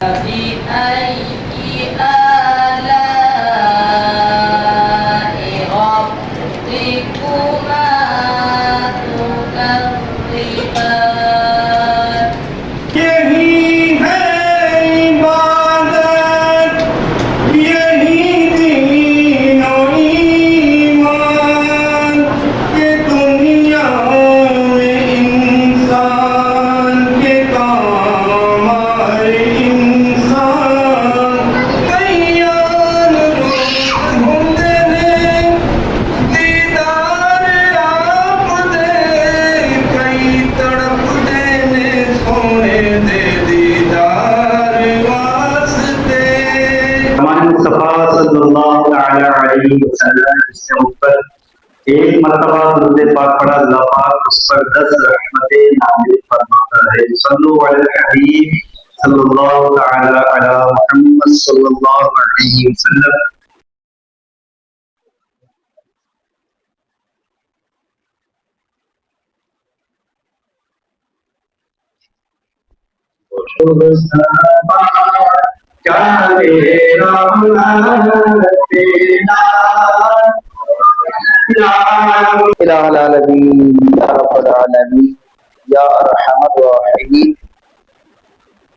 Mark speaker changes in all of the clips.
Speaker 1: فبأي آلاء ربكما تكذبان
Speaker 2: यही है इबादत, यही दीन और ईमान के दुनिया में इंसान के काम आए। इंसान तैयार होते हैं दीदार आप दे, कई तड़प देने सोने दे दीदार वास्ते। हमारे मुस्तफा सल्लल्लाहु अलैहि वसल्लम इससे ऊपर एक मर्तबा दुरूद पाक पढ़ा, अल्लाह पाक उस पर 10 रहमतें नाज़िल फरमाता है। सल्लल्लाहु अलैहि हबीब सल्लल्लाहु तआला अला मुहम्मद सल्लल्लाहु अलैहि वसल्लम।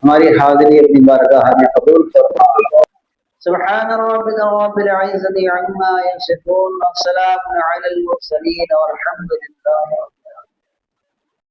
Speaker 2: हमारी हाजिरी अपनी बारगाह में कबूल फरमा। सुब्हान रब्बिल इज्जति अम्मा यसिफून व सलामुन अलल मुरसलीन वल्हम्दुलिल्लाहि